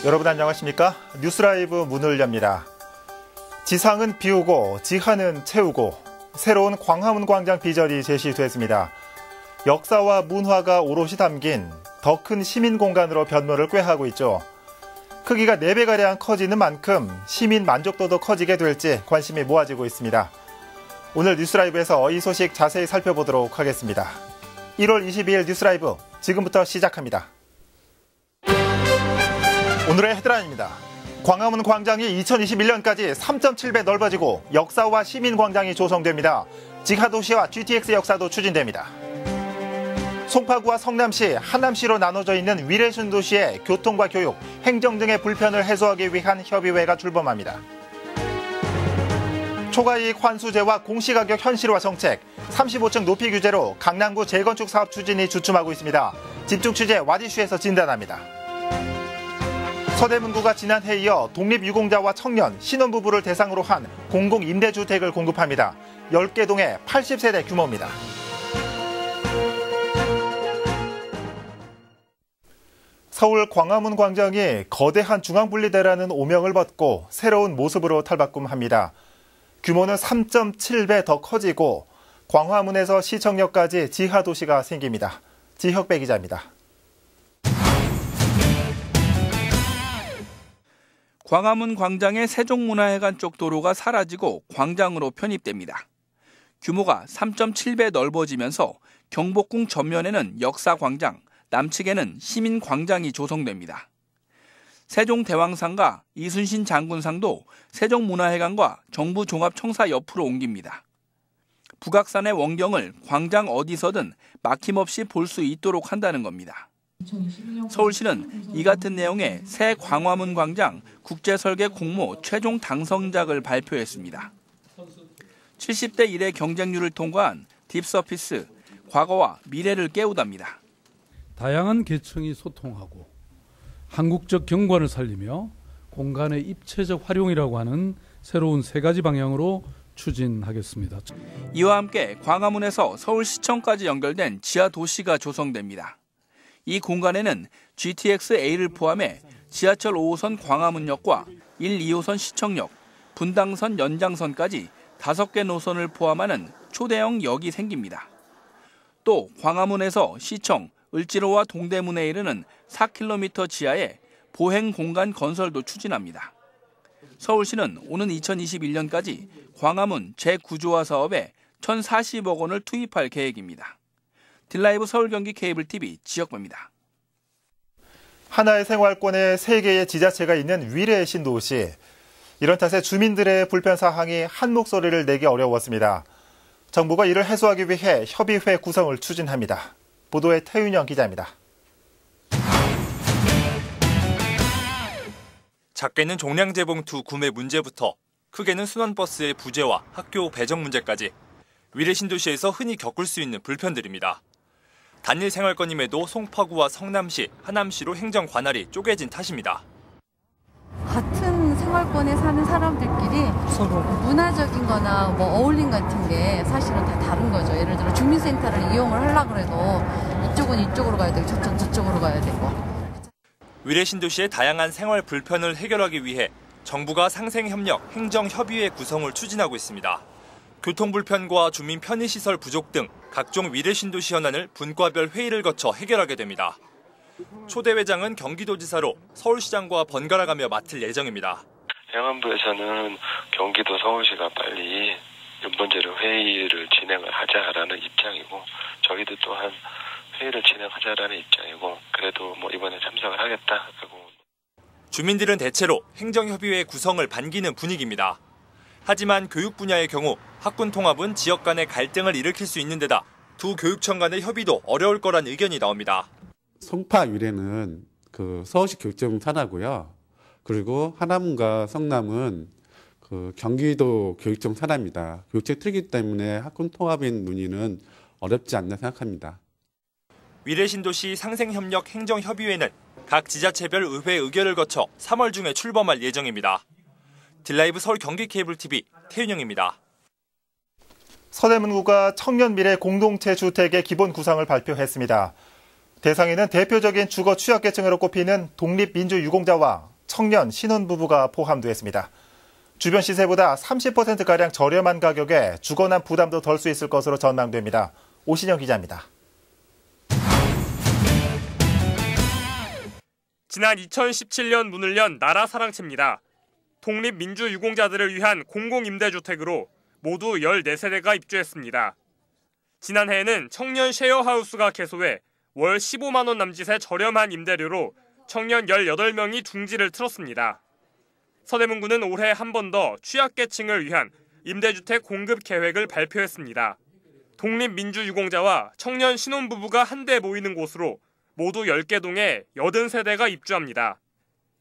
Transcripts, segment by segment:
여러분 안녕하십니까? 뉴스라이브 문을 엽니다. 지상은 비우고 지하는 채우고 새로운 광화문 광장 비전이 제시됐습니다. 역사와 문화가 오롯이 담긴 더 큰 시민 공간으로 변모를 꾀하고 있죠. 크기가 4배가량 커지는 만큼 시민 만족도도 커지게 될지 관심이 모아지고 있습니다. 오늘 뉴스라이브에서 이 소식 자세히 살펴보도록 하겠습니다. 1월 22일 뉴스라이브 지금부터 시작합니다. 오늘의 헤드라인입니다. 광화문 광장이 2021년까지 3.7배 넓어지고 역사와 시민 광장이 조성됩니다. 지하도시와 GTX 역사도 추진됩니다. 송파구와 성남시, 하남시로 나눠져 있는 위례신도시의 교통과 교육, 행정 등의 불편을 해소하기 위한 협의회가 출범합니다. 초과이익 환수제와 공시가격 현실화 정책, 35층 높이 규제로 강남구 재건축 사업 추진이 주춤하고 있습니다. 집중 취재 와디슈에서 진단합니다. 서대문구가 지난해에 이어 독립유공자와 청년, 신혼부부를 대상으로 한 공공임대주택을 공급합니다. 10개 동의 80세대 규모입니다. 서울 광화문 광장이 거대한 중앙분리대라는 오명을 벗고 새로운 모습으로 탈바꿈합니다. 규모는 3.7배 더 커지고 광화문에서 시청역까지 지하도시가 생깁니다. 지혁배 기자입니다. 광화문 광장의 세종문화회관 쪽 도로가 사라지고 광장으로 편입됩니다. 규모가 3.7배 넓어지면서 경복궁 전면에는 역사광장, 남측에는 시민광장이 조성됩니다. 세종대왕상과 이순신 장군상도 세종문화회관과 정부종합청사 옆으로 옮깁니다. 북악산의 원경을 광장 어디서든 막힘없이 볼 수 있도록 한다는 겁니다. 서울시는 이 같은 내용의 새 광화문 광장 국제설계 공모 최종 당선작을 발표했습니다. 70대 1의 경쟁률을 통과한 딥서피스, 과거와 미래를 깨우답니다. 다양한 계층이 소통하고 한국적 경관을 살리며 공간의 입체적 활용이라고 하는 새로운 3가지 방향으로 추진하겠습니다. 이와 함께 광화문에서 서울시청까지 연결된 지하도시가 조성됩니다. 이 공간에는 GTX-A를 포함해 지하철 5호선 광화문역과 1, 2호선 시청역, 분당선 연장선까지 5개 노선을 포함하는 초대형 역이 생깁니다. 또 광화문에서 시청, 을지로와 동대문에 이르는 4km 지하에 보행 공간 건설도 추진합니다. 서울시는 오는 2021년까지 광화문 재구조화 사업에 1,040억 원을 투입할 계획입니다. 딜라이브 서울 경기 케이블 TV 지역배입니다. 하나의 생활권에 3개의 지자체가 있는 위례 신도시. 이런 탓에 주민들의 불편 사항이 한 목소리를 내기 어려웠습니다. 정부가 이를 해소하기 위해 협의회 구성을 추진합니다. 보도에 태윤영 기자입니다. 작게는 종량제 봉투 구매 문제부터 크게는 순환버스의 부재와 학교 배정 문제까지 위례 신도시에서 흔히 겪을 수 있는 불편들입니다. 단일 생활권임에도 송파구와 성남시, 하남시로 행정 관할이 쪼개진 탓입니다. 같은 생활권에 사는 사람들끼리 서로 문화적인 거나 뭐 어울림 같은 게 사실은 다 다른 거죠. 예를 들어 주민센터를 이용을 하려고 해도 이쪽은 이쪽으로 가야 되고 저쪽으로 가야 되고. 위례 신도시의 다양한 생활 불편을 해결하기 위해 정부가 상생협력 행정협의회 구성을 추진하고 있습니다. 교통불편과 주민 편의시설 부족 등 각종 위례 신도시 현안을 분과별 회의를 거쳐 해결하게 됩니다. 초대 회장은 경기도지사로 서울시장과 번갈아가며 맡을 예정입니다. 행안부에서는 경기도 서울시가 빨리 근본적으로 회의를 진행을 하자라는 입장이고 저희도 또한 회의를 진행하자라는 입장이고 그래도 이번에 참석을 하겠다고. 주민들은 대체로 행정협의회 구성을 반기는 분위기입니다. 하지만 교육 분야의 경우 학군 통합은 지역 간의 갈등을 일으킬 수 있는 데다 두 교육청 간의 협의도 어려울 거란 의견이 나옵니다. 송파 위례는 서울시 교육청 산하고요. 그리고 하남과 성남은 경기도 교육청 산하입니다. 교육청이 틀리기 때문에 학군 통합인 논의는 어렵지 않나 생각합니다. 위례 신도시 상생협력 행정협의회는 각 지자체별 의회 의결을 거쳐 3월 중에 출범할 예정입니다. 딜라이브 서울 경기 케이블 TV 태윤영입니다. 서대문구가 청년미래 공동체 주택의 기본 구상을 발표했습니다. 대상에는 대표적인 주거 취약계층으로 꼽히는 독립민주유공자와 청년, 신혼부부가 포함됐습니다. 주변 시세보다 30%가량 저렴한 가격에 주거난 부담도 덜 수 있을 것으로 전망됩니다. 오신영 기자입니다. 지난 2017년 문을 연 나라사랑채입니다. 독립민주유공자들을 위한 공공임대주택으로 모두 14세대가 입주했습니다. 지난해에는 청년 쉐어하우스가 개소해 월 15만 원 남짓의 저렴한 임대료로 청년 18명이 둥지를 틀었습니다. 서대문구는 올해 한 번 더 취약계층을 위한 임대주택 공급 계획을 발표했습니다. 독립민주유공자와 청년 신혼부부가 한데 모이는 곳으로 모두 10개 동에 80세대가 입주합니다.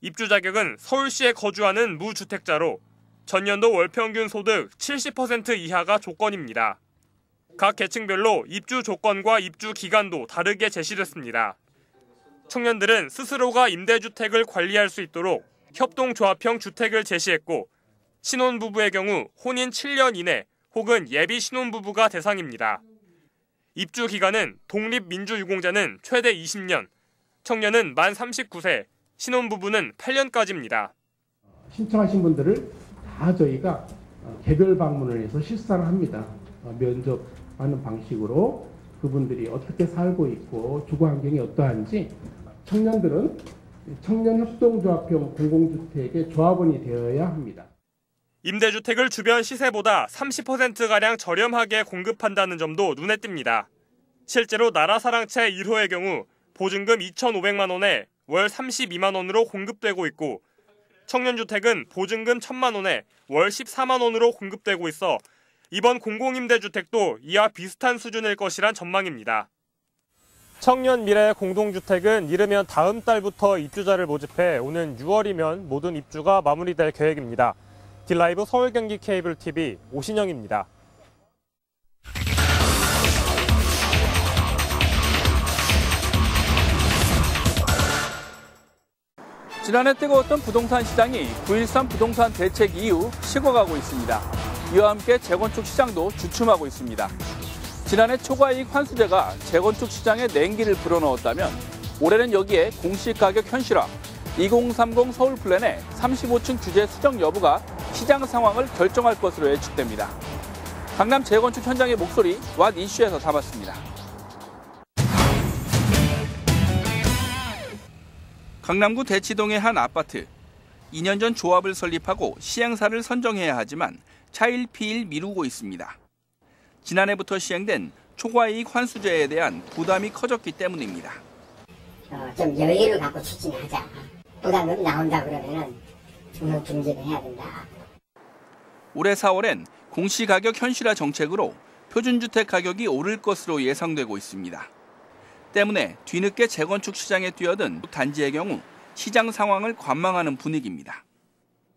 입주 자격은 서울시에 거주하는 무주택자로 전년도 월평균 소득 70% 이하가 조건입니다. 각 계층별로 입주 조건과 입주 기간도 다르게 제시됐습니다. 청년들은 스스로가 임대주택을 관리할 수 있도록 협동조합형 주택을 제시했고 신혼부부의 경우 혼인 7년 이내 혹은 예비 신혼부부가 대상입니다. 입주 기간은 독립민주유공자는 최대 20년, 청년은 만 39세, 신혼부부는 8년까지입니다. 신청하신 분들을 다 저희가 개별 방문을 해서 실사를 합니다. 면접하는 방식으로 그분들이 어떻게 살고 있고 주거 환경이 어떠한지, 청년들은 청년협동조합형 공공주택의 조합원이 되어야 합니다. 임대주택을 주변 시세보다 30%가량 저렴하게 공급한다는 점도 눈에 띕니다. 실제로 나라사랑채 1호의 경우 보증금 2,500만 원에 월 32만 원으로 공급되고 있고 청년주택은 보증금 1,000만 원에 월 14만 원으로 공급되고 있어 이번 공공임대주택도 이와 비슷한 수준일 것이란 전망입니다. 청년 미래 공동주택은 이르면 다음 달부터 입주자를 모집해 오는 6월이면 모든 입주가 마무리될 계획입니다. 딜라이브 서울 경기 케이블 TV 오신영입니다. 지난해 뜨거웠던 부동산 시장이 9.13 부동산 대책 이후 식어가고 있습니다. 이와 함께 재건축 시장도 주춤하고 있습니다. 지난해 초과이익 환수제가 재건축 시장에 냉기를 불어넣었다면 올해는 여기에 공시가격 현실화, 2030 서울 플랜의 35층 규제 수정 여부가 시장 상황을 결정할 것으로 예측됩니다. 강남 재건축 현장의 목소리 왓 이슈에서 담았습니다. 강남구 대치동의 한 아파트. 2년 전 조합을 설립하고 시행사를 선정해야 하지만 차일피일 미루고 있습니다. 지난해부터 시행된 초과이익 환수제에 대한 부담이 커졌기 때문입니다. 좀 여유를 갖고 추진하자. 부담금 나온다 그러면은 중지를 해야 된다. 올해 4월엔 공시가격 현실화 정책으로 표준주택 가격이 오를 것으로 예상되고 있습니다. 때문에 뒤늦게 재건축 시장에 뛰어든 단지의 경우 시장 상황을 관망하는 분위기입니다.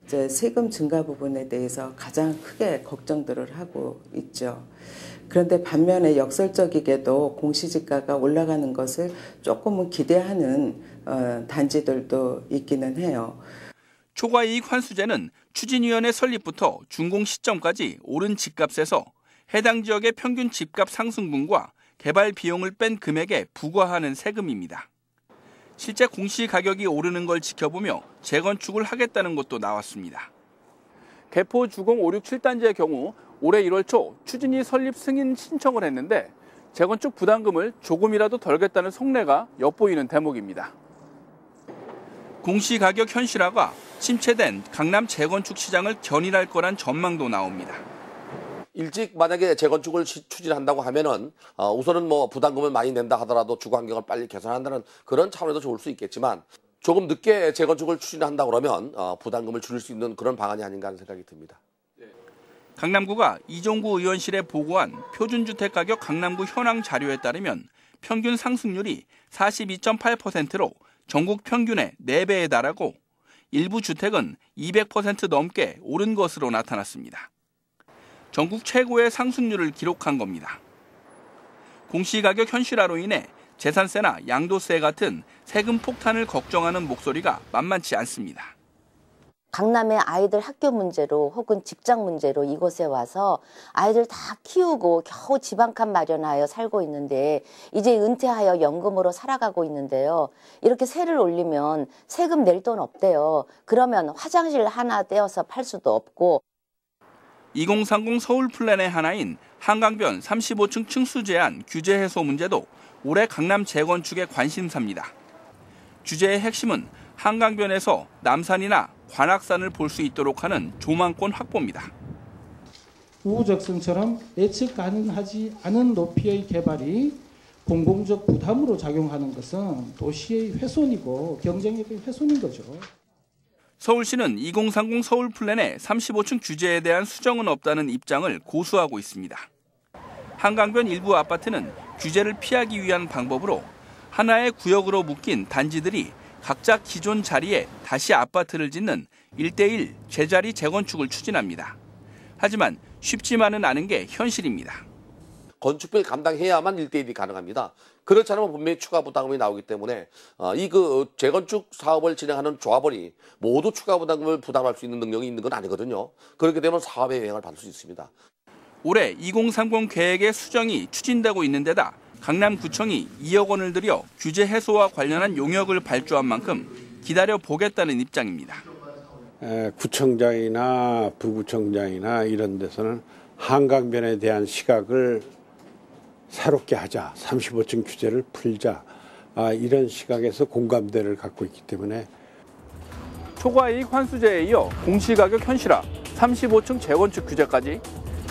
이제 세금 증가 부분에 대해서 가장 크게 걱정들을 하고 있죠. 그런데 반면에 역설적이게도 공시지가가 올라가는 것을 조금은 기대하는 단지들도 있기는 해요. 초과이익 환수제는 추진위원회 설립부터 준공 시점까지 오른 집값에서 해당 지역의 평균 집값 상승분과 개발 비용을 뺀 금액에 부과하는 세금입니다. 실제 공시가격이 오르는 걸 지켜보며 재건축을 하겠다는 것도 나왔습니다. 개포 주공 5, 6, 7단지의 경우 올해 1월 초 추진위 설립 승인 신청을 했는데 재건축 부담금을 조금이라도 덜겠다는 속내가 엿보이는 대목입니다. 공시가격 현실화가 침체된 강남 재건축 시장을 견인할 거란 전망도 나옵니다. 일찍 만약에 재건축을 추진한다고 하면은 우선은 뭐 부담금을 많이 낸다 하더라도 주거 환경을 빨리 개선한다는 그런 차원에서 좋을 수 있겠지만 조금 늦게 재건축을 추진한다 그러면 부담금을 줄일 수 있는 그런 방안이 아닌가 하는 생각이 듭니다. 강남구가 이종구 의원실에 보고한 표준주택 가격 강남구 현황 자료에 따르면 평균 상승률이 42.8%로 전국 평균의 4배에 달하고 일부 주택은 200% 넘게 오른 것으로 나타났습니다. 전국 최고의 상승률을 기록한 겁니다. 공시가격 현실화로 인해 재산세나 양도세 같은 세금 폭탄을 걱정하는 목소리가 만만치 않습니다. 강남의 아이들 학교 문제로 혹은 직장 문제로 이곳에 와서 아이들 다 키우고 겨우 집 한 칸 마련하여 살고 있는데 이제 은퇴하여 연금으로 살아가고 있는데요. 이렇게 세를 올리면 세금 낼 돈 없대요. 그러면 화장실 하나 떼어서 팔 수도 없고. 2030 서울 플랜의 하나인 한강변 35층 층수 제한 규제 해소 문제도 올해 강남 재건축의 관심사입니다. 규제의 핵심은 한강변에서 남산이나 관악산을 볼 수 있도록 하는 조망권 확보입니다. 우후적선처럼 예측 가능하지 않은 높이의 개발이 공공적 부담으로 작용하는 것은 도시의 훼손이고 경쟁력의 훼손인 거죠. 서울시는 2030 서울 플랜의 35층 규제에 대한 수정은 없다는 입장을 고수하고 있습니다. 한강변 일부 아파트는 규제를 피하기 위한 방법으로 하나의 구역으로 묶인 단지들이 각자 기존 자리에 다시 아파트를 짓는 1:1 제자리 재건축을 추진합니다. 하지만 쉽지만은 않은 게 현실입니다. 건축비를 감당해야만 1:1이 가능합니다. 그렇지 않으면 분명히 추가 부담금이 나오기 때문에 이 재건축 사업을 진행하는 조합원이 모두 추가 부담금을 부담할 수 있는 능력이 있는 건 아니거든요. 그렇게 되면 사업의 영향을 받을 수 있습니다. 올해 2030 계획의 수정이 추진되고 있는 데다 강남구청이 2억 원을 들여 규제 해소와 관련한 용역을 발주한 만큼 기다려보겠다는 입장입니다. 구청장이나 부구청장이나 이런 데서는 한강변에 대한 시각을 새롭게 하자, 35층 규제를 풀자, 이런 시각에서 공감대를 갖고 있기 때문에 초과이익 환수제에 이어 공시가격 현실화, 35층 재건축 규제까지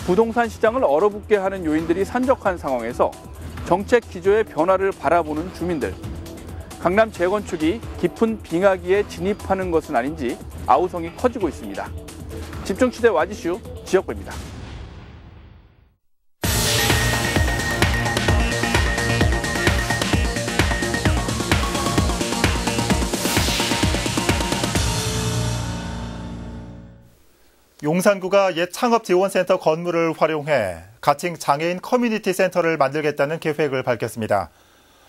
부동산 시장을 얼어붙게 하는 요인들이 산적한 상황에서 정책 기조의 변화를 바라보는 주민들. 강남 재건축이 깊은 빙하기에 진입하는 것은 아닌지 아우성이 커지고 있습니다. 집중취재 와지슈 지역구입니다. 용산구가 옛 창업지원센터 건물을 활용해 가칭 장애인 커뮤니티 센터를 만들겠다는 계획을 밝혔습니다.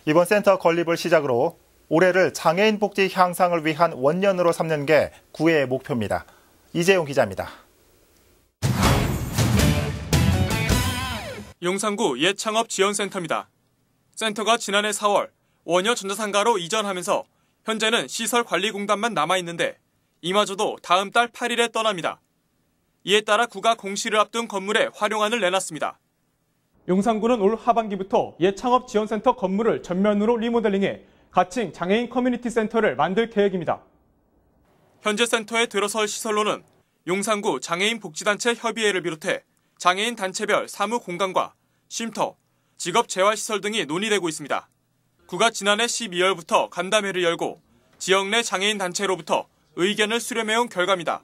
이번 센터 건립을 시작으로 올해를 장애인 복지 향상을 위한 원년으로 삼는 게 구의 목표입니다. 이재용 기자입니다. 용산구 옛 창업지원센터입니다. 센터가 지난해 4월 원효 전자상가로 이전하면서 현재는 시설관리공단만 남아있는데 이마저도 다음 달 8일에 떠납니다. 이에 따라 구가 공시를 앞둔 건물에 활용안을 내놨습니다. 용산구는 올 하반기부터 옛 창업지원센터 건물을 전면으로 리모델링해 가칭 장애인 커뮤니티 센터를 만들 계획입니다. 현재 센터에 들어설 시설로는 용산구 장애인 복지단체 협의회를 비롯해 장애인 단체별 사무 공간과 쉼터, 직업 재활시설 등이 논의되고 있습니다. 구가 지난해 12월부터 간담회를 열고 지역 내 장애인 단체로부터 의견을 수렴해온 결과입니다.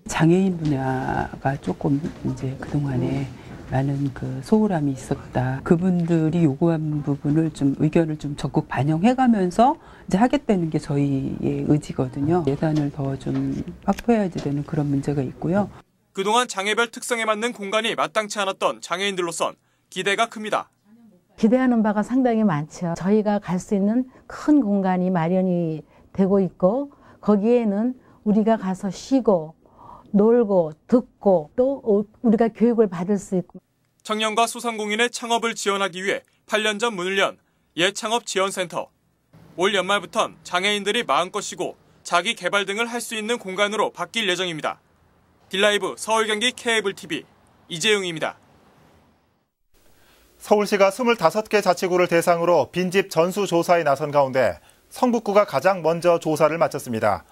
장애인 분야가 조금 이제 그동안에 많은 소홀함이 있었다. 그분들이 요구한 부분을 좀 의견을 좀 적극 반영해가면서 이제 하겠다는 게 저희의 의지거든요. 예산을 더 좀 확보해야지 되는 그런 문제가 있고요. 그동안 장애별 특성에 맞는 공간이 마땅치 않았던 장애인들로선 기대가 큽니다. 기대하는 바가 상당히 많죠. 저희가 갈 수 있는 큰 공간이 마련이 되고 있고 거기에는 우리가 가서 쉬고 놀고 듣고 또 우리가 교육을 받을 수 있고. 청년과 소상공인의 창업을 지원하기 위해 8년 전 문을 연 옛 창업지원센터. 올 연말부턴 장애인들이 마음껏 쉬고 자기 개발 등을 할 수 있는 공간으로 바뀔 예정입니다. 딜라이브 서울 경기 케이블TV 이재용입니다. 서울시가 25개 자치구를 대상으로 빈집 전수조사에 나선 가운데 성북구가 가장 먼저 조사를 마쳤습니다.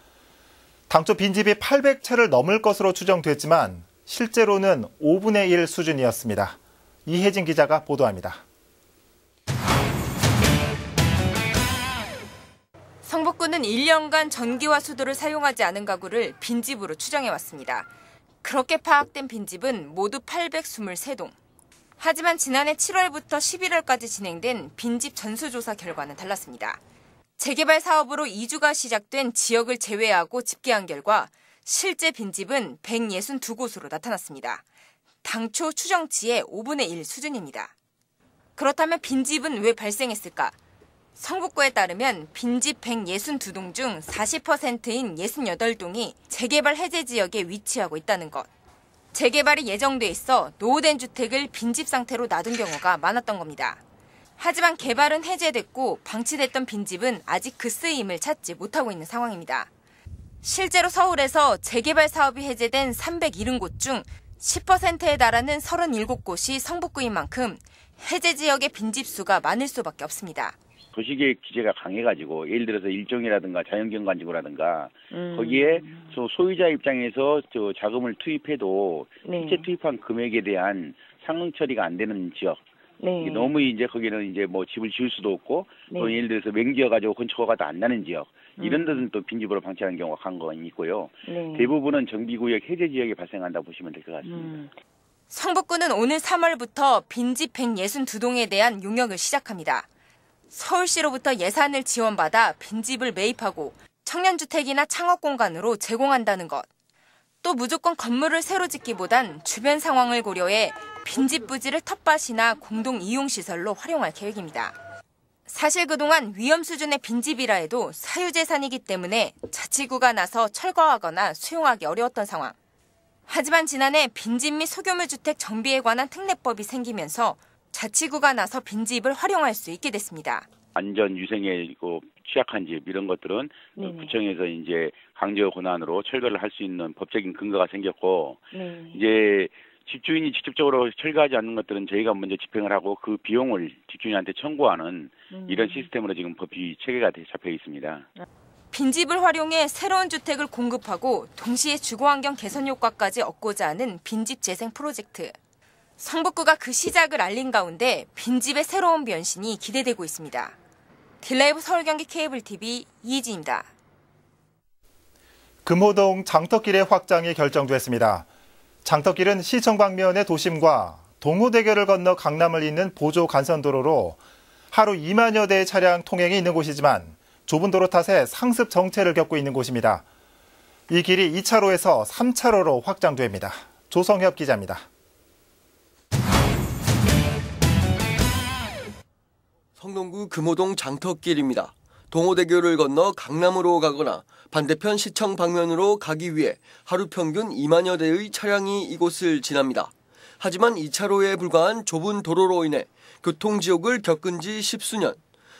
당초 빈집이 800채를 넘을 것으로 추정됐지만 실제로는 5분의 1 수준이었습니다. 이혜진 기자가 보도합니다. 성북구는 1년간 전기와 수도를 사용하지 않은 가구를 빈집으로 추정해왔습니다. 그렇게 파악된 빈집은 모두 823동. 하지만 지난해 7월부터 11월까지 진행된 빈집 전수조사 결과는 달랐습니다. 재개발 사업으로 이주가 시작된 지역을 제외하고 집계한 결과 실제 빈집은 162곳으로 나타났습니다. 당초 추정치의 5분의 1 수준입니다. 그렇다면 빈집은 왜 발생했을까? 성북구에 따르면 빈집 162동 중 40%인 68동이 재개발 해제 지역에 위치하고 있다는 것. 재개발이 예정돼 있어 노후된 주택을 빈집 상태로 놔둔 경우가 많았던 겁니다. 하지만 개발은 해제됐고 방치됐던 빈집은 아직 그 쓰임을 찾지 못하고 있는 상황입니다. 실제로 서울에서 재개발 사업이 해제된 370곳 중 10%에 달하는 37곳이 성북구인 만큼 해제 지역의 빈집 수가 많을 수밖에 없습니다. 도시계획 규제가 강해가지고 예를 들어서 일종이라든가 자연경관지구라든가 거기에 소유자 입장에서 자금을 투입해도 실제 투입한 금액에 대한 상응 처리가 안 되는 지역. 너무 이제 거기는 이제 뭐 집을 지을 수도 없고 또 예를 들어서 맹지여가지고 건축허가도 안 나는 지역 이런 데는 또 빈집으로 방치하는 경우가 간간히 있고요. 대부분은 정비구역 해제 지역에 발생한다 보시면 될 것 같습니다. 성북구는 오늘 3월부터 빈집 162동에 대한 용역을 시작합니다. 서울시로부터 예산을 지원받아 빈집을 매입하고 청년주택이나 창업공간으로 제공한다는 것. 또 무조건 건물을 새로 짓기보단 주변 상황을 고려해 빈집 부지를 텃밭이나 공동 이용시설로 활용할 계획입니다. 사실 그동안 위험 수준의 빈집이라 해도 사유재산이기 때문에 자치구가 나서 철거하거나 수용하기 어려웠던 상황. 하지만 지난해 빈집 및 소규모 주택 정비에 관한 특례법이 생기면서 자치구가 나서 빈집을 활용할 수 있게 됐습니다. 안전 유생에 취약한 집 이런 것들은 구청에서 이제 강제 권한으로 철거를 할 수 있는 법적인 근거가 생겼고 이제 집주인이 직접적으로 철거하지 않는 것들은 저희가 먼저 집행을 하고 그 비용을 집주인한테 청구하는 이런 시스템으로 지금 법이 체계가 잡혀 있습니다. 빈집을 활용해 새로운 주택을 공급하고 동시에 주거환경 개선 효과까지 얻고자 하는 빈집 재생 프로젝트. 성북구가 그 시작을 알린 가운데 빈집의 새로운 변신이 기대되고 있습니다. 딜라이브 서울경기 케이블TV 이희진입니다. 금호동 장터길의 확장이 결정됐습니다. 장터길은 시청 방면의 도심과 동호대교를 건너 강남을 잇는 보조 간선도로로 하루 2만여 대의 차량 통행이 있는 곳이지만 좁은 도로 탓에 상습 정체를 겪고 있는 곳입니다. 이 길이 2차로에서 3차로로 확장됩니다. 조성협 기자입니다. 성동구 금호동 장터길입니다. 동호대교를 건너 강남으로 가거나 반대편 시청 방면으로 가기 위해 하루 평균 2만여 대의 차량이 이곳을 지납니다. 하지만 2차로에 불과한 좁은 도로로 인해 교통지옥을 겪은 지 10수년.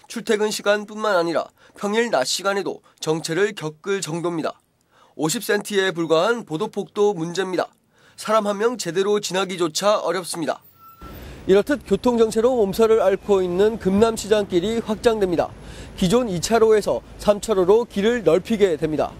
출퇴근 시간뿐만 아니라 평일 낮 시간에도 정체를 겪을 정도입니다. 50cm에 불과한 보도폭도 문제입니다. 사람 한 명 제대로 지나기조차 어렵습니다. 이렇듯 교통정체로 몸살을 앓고 있는 금남시장길이 확장됩니다. 기존 2차로에서 3차로로 길을 넓히게 됩니다.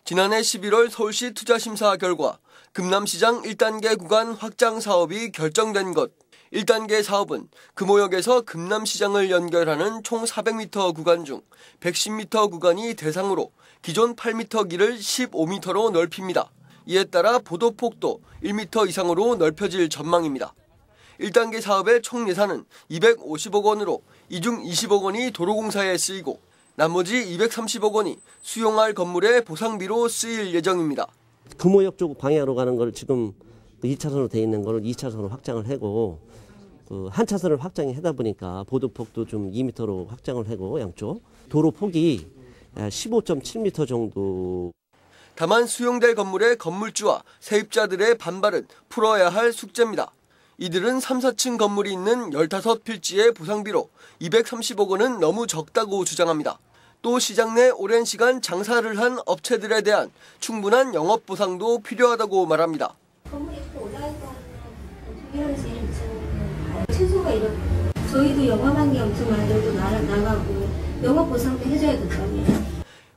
지난해 11월 서울시 투자심사 결과 금남시장 1단계 구간 확장 사업이 결정된 것. 1단계 사업은 금호역에서 금남시장을 연결하는 총 400m 구간 중 110m 구간이 대상으로 기존 8m 길을 15m로 넓힙니다. 이에 따라 보도폭도 1m 이상으로 넓혀질 전망입니다. 1단계 사업의 총 예산은 250억 원으로 이 중 20억 원이 도로공사에 쓰이고 나머지 230억 원이 수용할 건물의 보상비로 쓰일 예정입니다. 금호역 쪽 방향으로 가는 걸 지금 2차선으로 돼 있는 걸 2차선으로 확장을 하고 한 차선을 확장하다 보니까 보도폭도 좀 2m로 확장을 하고 양쪽 도로 폭이 15.7m 정도. 다만 수용될 건물의 건물주와 세입자들의 반발은 풀어야 할 숙제입니다. 이들은 3, 4층 건물이 있는 15필지의 보상비로 230억 원은 너무 적다고 주장합니다. 또 시장 내 오랜 시간 장사를 한 업체들에 대한 충분한 영업 보상도 필요하다고 말합니다. 건물이 올라갈 거 해야지. 최소가 이렇고 저희도 영업한 게 엄청 많아도 나가고 영업 보상도 해줘야 될 거 아니에요.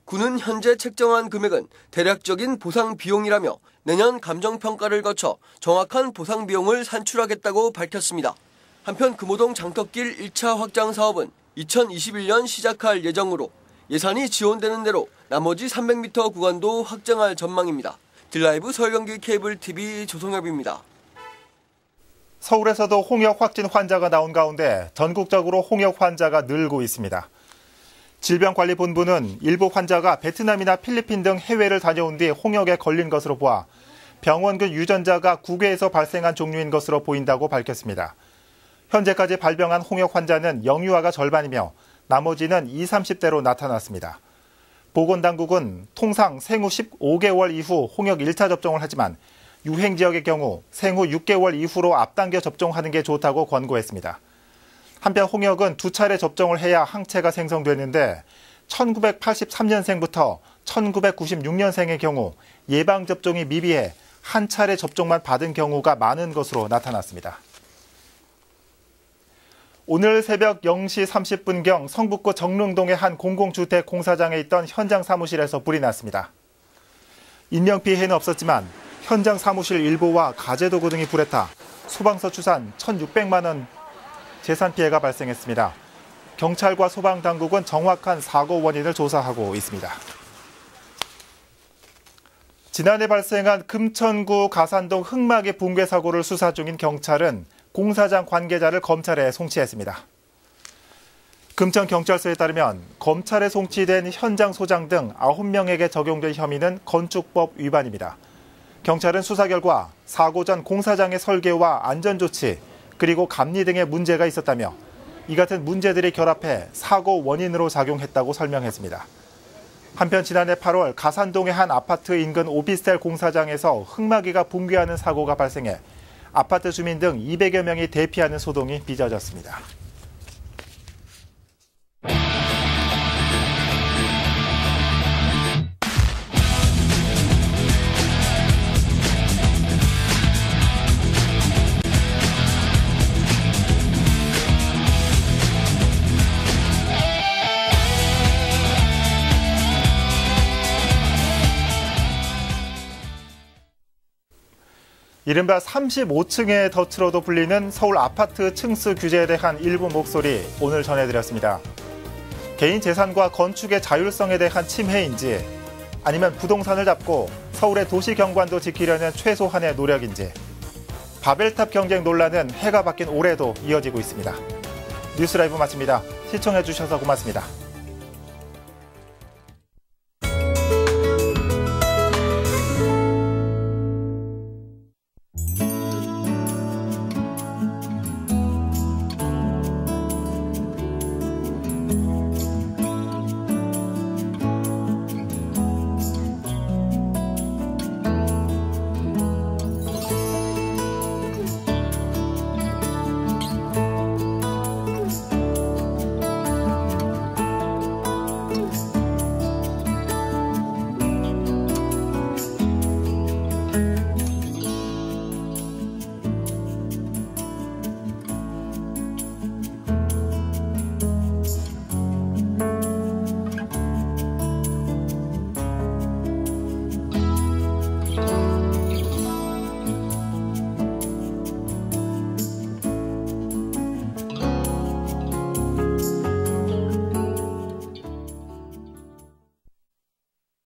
구는 현재 책정한 금액은 대략적인 보상 비용이라며 내년 감정평가를 거쳐 정확한 보상 비용을 산출하겠다고 밝혔습니다. 한편 금호동 장터길 1차 확장 사업은 2021년 시작할 예정으로 예산이 지원되는 대로 나머지 300m 구간도 확장할 전망입니다. 딜라이브 서울경기 케이블TV 조성엽입니다. 서울에서도 홍역 확진 환자가 나온 가운데 전국적으로 홍역 환자가 늘고 있습니다. 질병관리본부는 일부 환자가 베트남이나 필리핀 등 해외를 다녀온 뒤 홍역에 걸린 것으로 보아 병원균 유전자가 국외에서 발생한 종류인 것으로 보인다고 밝혔습니다. 현재까지 발병한 홍역 환자는 영유아가 절반이며 나머지는 20, 30대로 나타났습니다. 보건당국은 통상 생후 15개월 이후 홍역 1차 접종을 하지만 유행 지역의 경우 생후 6개월 이후로 앞당겨 접종하는 게 좋다고 권고했습니다. 한편 홍역은 2차례 접종을 해야 항체가 생성되는데 1983년생부터 1996년생의 경우 예방접종이 미비해 한 차례 접종만 받은 경우가 많은 것으로 나타났습니다. 오늘 새벽 0시 30분경 성북구 정릉동의 한 공공주택 공사장에 있던 현장 사무실에서 불이 났습니다. 인명피해는 없었지만 현장 사무실 일부와 가재도구 등이 불에 타 소방서 추산 1,600만 원 재산 피해가 발생했습니다. 경찰과 소방당국은 정확한 사고 원인을 조사하고 있습니다. 지난해 발생한 금천구 가산동 흙막이 붕괴 사고를 수사 중인 경찰은 공사장 관계자를 검찰에 송치했습니다. 금천경찰서에 따르면 검찰에 송치된 현장 소장 등 9명에게 적용된 혐의는 건축법 위반입니다. 경찰은 수사 결과 사고 전 공사장의 설계와 안전조치 그리고 감리 등의 문제가 있었다며 이 같은 문제들이 결합해 사고 원인으로 작용했다고 설명했습니다. 한편 지난해 8월 가산동의 한 아파트 인근 오피스텔 공사장에서 흙막이가 붕괴하는 사고가 발생해 아파트 주민 등 200여 명이 대피하는 소동이 빚어졌습니다. 이른바 35층의 덫으로도 불리는 서울 아파트 층수 규제에 대한 일부 목소리 오늘 전해드렸습니다. 개인 재산과 건축의 자율성에 대한 침해인지 아니면 부동산을 잡고 서울의 도시 경관도 지키려는 최소한의 노력인지 바벨탑 경쟁 논란은 해가 바뀐 올해도 이어지고 있습니다. 뉴스라이브 마칩니다. 시청해주셔서 고맙습니다.